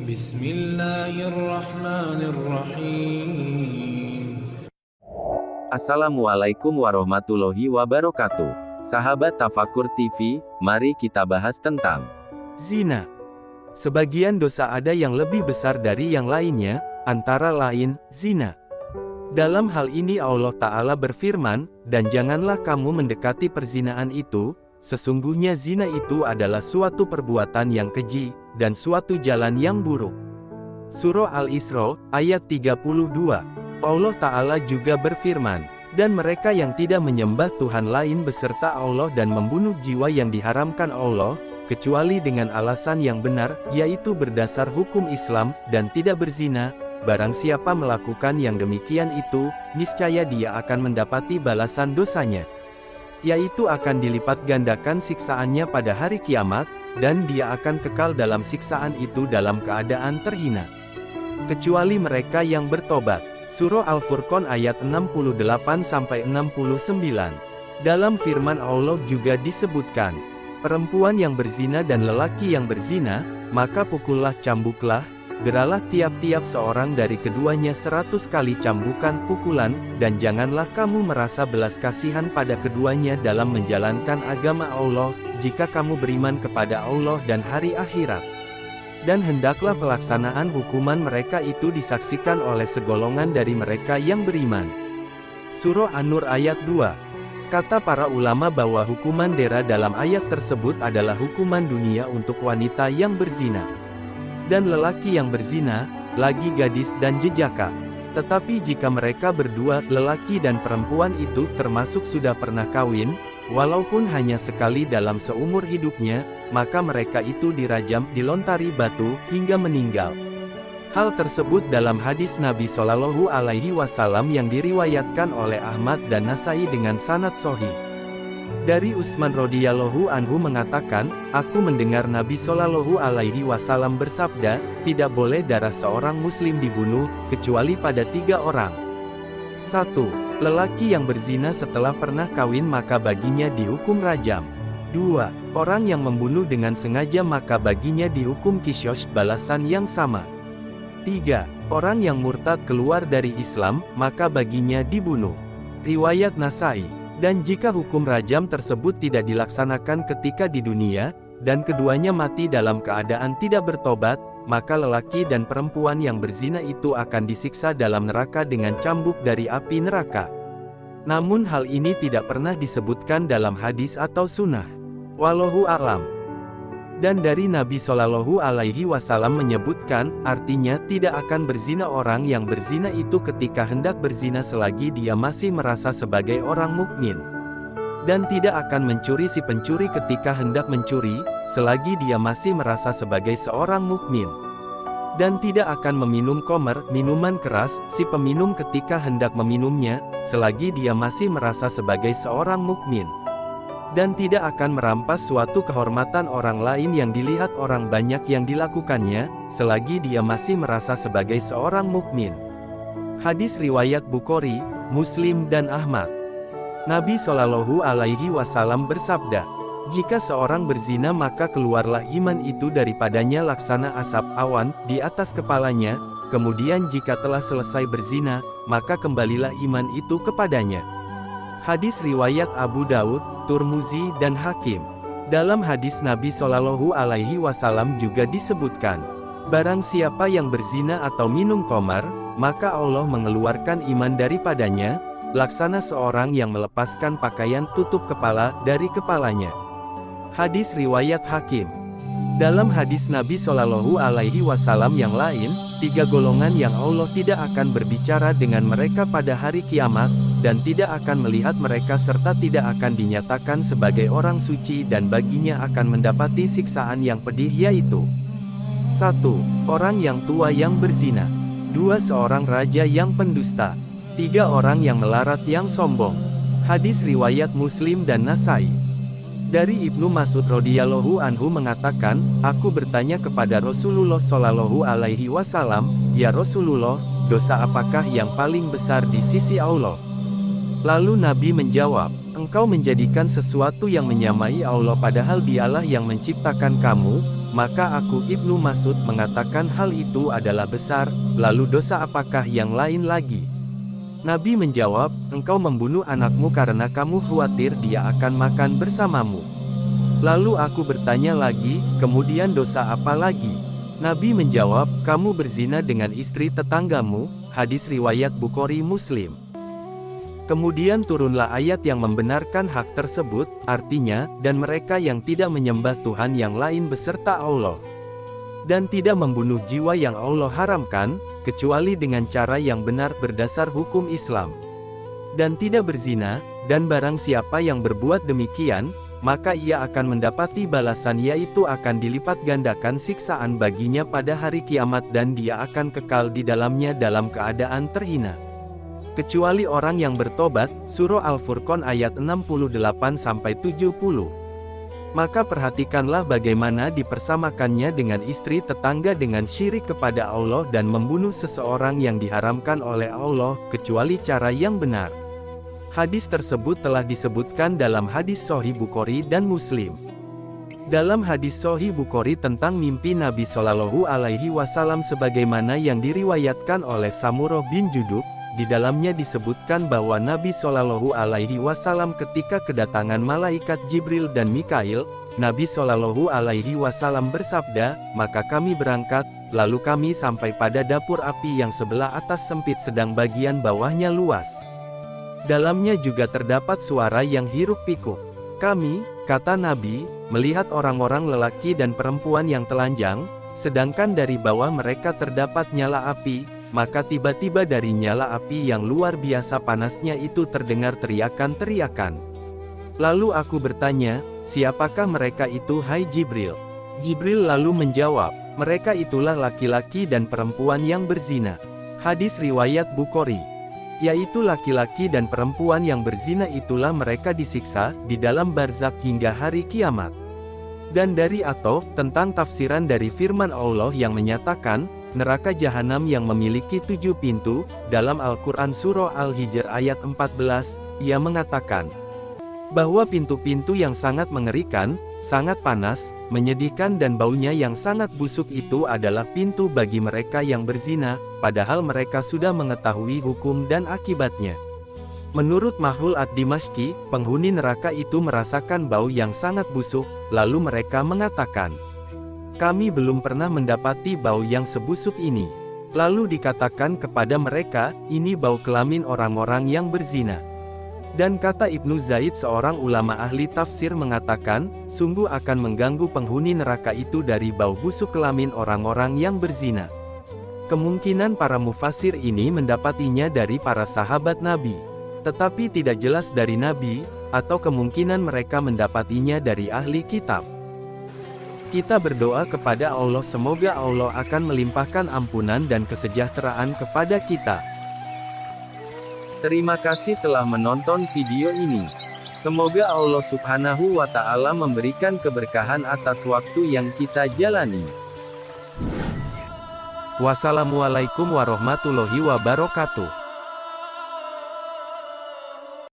Bismillahirrahmanirrahim. Assalamualaikum warahmatullahi wabarakatuh. Sahabat Tafakur TV, mari kita bahas tentang zina. Sebagian dosa ada yang lebih besar dari yang lainnya, antara lain, zina. Dalam hal ini Allah Ta'ala berfirman, dan janganlah kamu mendekati perzinaan itu, sesungguhnya zina itu adalah suatu perbuatan yang keji, dan suatu jalan yang buruk. Surah Al-Isra, ayat 32. Allah Ta'ala juga berfirman, dan mereka yang tidak menyembah Tuhan lain beserta Allah dan membunuh jiwa yang diharamkan Allah, kecuali dengan alasan yang benar, yaitu berdasar hukum Islam, dan tidak berzina, barang siapa melakukan yang demikian itu, niscaya dia akan mendapati balasan dosanya, yaitu akan dilipat gandakan siksaannya pada hari kiamat, dan dia akan kekal dalam siksaan itu dalam keadaan terhina. Kecuali mereka yang bertobat. Surah Al-Furqan ayat 68-69. Dalam firman Allah juga disebutkan, perempuan yang berzina dan lelaki yang berzina, maka pukullah cambuklah, deralah tiap-tiap seorang dari keduanya 100 kali cambukan pukulan, dan janganlah kamu merasa belas kasihan pada keduanya dalam menjalankan agama Allah, jika kamu beriman kepada Allah dan hari akhirat. Dan hendaklah pelaksanaan hukuman mereka itu disaksikan oleh segolongan dari mereka yang beriman. Surah An-Nur ayat 2. Kata para ulama bahwa hukuman dera dalam ayat tersebut adalah hukuman dunia untuk wanita yang berzina dan lelaki yang berzina, lagi gadis dan jejaka. Tetapi jika mereka berdua, lelaki dan perempuan itu termasuk sudah pernah kawin, walaupun hanya sekali dalam seumur hidupnya, maka mereka itu dirajam, dilontari batu, hingga meninggal. Hal tersebut dalam hadis Nabi Shallallahu Alaihi Wasallam yang diriwayatkan oleh Ahmad dan Nasai dengan sanad sahih. Dari Utsman radhiyallahu anhu mengatakan, aku mendengar Nabi Shallallahu Alaihi Wasallam bersabda, tidak boleh darah seorang muslim dibunuh, kecuali pada 3 orang. 1. Lelaki yang berzina setelah pernah kawin maka baginya dihukum rajam. 2. Orang yang membunuh dengan sengaja maka baginya dihukum qisas, balasan yang sama. 3. Orang yang murtad keluar dari Islam, maka baginya dibunuh. Riwayat Nasai. Dan jika hukum rajam tersebut tidak dilaksanakan ketika di dunia, dan keduanya mati dalam keadaan tidak bertobat, maka lelaki dan perempuan yang berzina itu akan disiksa dalam neraka dengan cambuk dari api neraka. Namun hal ini tidak pernah disebutkan dalam hadis atau sunnah. Wallahu a'lam. Dan dari Nabi Shallallahu Alaihi Wasallam menyebutkan, artinya tidak akan berzina orang yang berzina itu ketika hendak berzina selagi dia masih merasa sebagai orang mukmin. Dan tidak akan mencuri si pencuri ketika hendak mencuri, selagi dia masih merasa sebagai seorang mukmin. Dan tidak akan meminum khamr, minuman keras, si peminum ketika hendak meminumnya, selagi dia masih merasa sebagai seorang mukmin. Dan tidak akan merampas suatu kehormatan orang lain yang dilihat orang banyak yang dilakukannya, selagi dia masih merasa sebagai seorang mukmin. Hadis riwayat Bukhari, Muslim dan Ahmad. Nabi Shallallahu Alaihi Wasallam bersabda, jika seorang berzina maka keluarlah iman itu daripadanya laksana asap awan di atas kepalanya, kemudian jika telah selesai berzina, maka kembalilah iman itu kepadanya. Hadis riwayat Abu Daud, Turmuzi dan Hakim. Dalam hadis Nabi Shallallahu Alaihi Wasallam juga disebutkan, barang siapa yang berzina atau minum khamar, maka Allah mengeluarkan iman daripadanya, laksana seorang yang melepaskan pakaian tutup kepala dari kepalanya. Hadis riwayat Hakim. Dalam hadis Nabi Shallallahu Alaihi Wasallam yang lain, 3 golongan yang Allah tidak akan berbicara dengan mereka pada hari kiamat, dan tidak akan melihat mereka serta tidak akan dinyatakan sebagai orang suci dan baginya akan mendapati siksaan yang pedih yaitu 1. Orang yang tua yang berzina. 2. Seorang raja yang pendusta. 3. Orang yang melarat yang sombong. Hadis riwayat Muslim dan Nasai. Dari Ibnu Mas'ud radhiyallahu anhu mengatakan, aku bertanya kepada Rasulullah shallallahu alaihi wasallam, ya Rasulullah, dosa apakah yang paling besar di sisi Allah? Lalu Nabi menjawab, engkau menjadikan sesuatu yang menyamai Allah padahal dialah yang menciptakan kamu, Maka aku Ibnu Mas'ud mengatakan hal itu adalah besar, lalu dosa apakah yang lain lagi? Nabi menjawab, engkau membunuh anakmu karena kamu khawatir dia akan makan bersamamu. Lalu aku bertanya lagi, kemudian dosa apa lagi? Nabi menjawab, kamu berzina dengan istri tetanggamu, hadis riwayat Bukhari Muslim. Kemudian turunlah ayat yang membenarkan hak tersebut, artinya, dan mereka yang tidak menyembah Tuhan yang lain beserta Allah. Dan tidak membunuh jiwa yang Allah haramkan, kecuali dengan cara yang benar berdasar hukum Islam. Dan tidak berzina, dan barang siapa yang berbuat demikian, maka ia akan mendapati balasan yaitu akan dilipat gandakan siksaan baginya pada hari kiamat dan dia akan kekal di dalamnya dalam keadaan terhina. Kecuali orang yang bertobat, Surah Al-Furqan ayat 68-70. Maka perhatikanlah bagaimana dipersamakannya dengan istri tetangga dengan syirik kepada Allah dan membunuh seseorang yang diharamkan oleh Allah, kecuali cara yang benar. Hadis tersebut telah disebutkan dalam hadis Sahih Bukhari dan Muslim. Dalam hadis Sahih Bukhari tentang mimpi Nabi Shallallahu Alaihi Wasallam sebagaimana yang diriwayatkan oleh Samurah bin Jundub, di dalamnya disebutkan bahwa Nabi Shallallahu Alaihi Wasallam ketika kedatangan malaikat Jibril dan Mikail, Nabi Shallallahu Alaihi Wasallam bersabda, maka kami berangkat, lalu kami sampai pada dapur api yang sebelah atas sempit sedang bagian bawahnya luas. Dalamnya juga terdapat suara yang hiruk-pikuk. Kami, kata Nabi, melihat orang-orang lelaki dan perempuan yang telanjang, sedangkan dari bawah mereka terdapat nyala api, maka tiba-tiba dari nyala api yang luar biasa panasnya itu terdengar teriakan-teriakan. Lalu aku bertanya, siapakah mereka itu hai Jibril? Jibril lalu menjawab, mereka itulah laki-laki dan perempuan yang berzina. Hadis riwayat Bukhari. Yaitu laki-laki dan perempuan yang berzina itulah mereka disiksa di dalam barzakh hingga hari kiamat. Dan dari atau tentang tafsiran dari firman Allah yang menyatakan neraka jahanam yang memiliki 7 pintu dalam Al-Quran Surah Al-Hijr ayat 14, ia mengatakan bahwa pintu-pintu yang sangat mengerikan, sangat panas, menyedihkan dan baunya yang sangat busuk itu adalah pintu bagi mereka yang berzina, padahal mereka sudah mengetahui hukum dan akibatnya. Menurut Mahlul ad-Dimashqi, penghuni neraka itu merasakan bau yang sangat busuk, lalu mereka mengatakan, kami belum pernah mendapati bau yang sebusuk ini. Lalu dikatakan kepada mereka, ini bau kelamin orang-orang yang berzina. Dan kata Ibnu Zaid seorang ulama ahli tafsir mengatakan, sungguh akan mengganggu penghuni neraka itu dari bau busuk kelamin orang-orang yang berzina. Kemungkinan para mufasir ini mendapatinya dari para sahabat Nabi. Tetapi tidak jelas dari Nabi, atau kemungkinan mereka mendapatinya dari ahli kitab. Kita berdoa kepada Allah semoga Allah akan melimpahkan ampunan dan kesejahteraan kepada kita. Terima kasih telah menonton video ini. Semoga Allah Subhanahu wa Ta'ala memberikan keberkahan atas waktu yang kita jalani. Wassalamualaikum warahmatullahi wabarakatuh.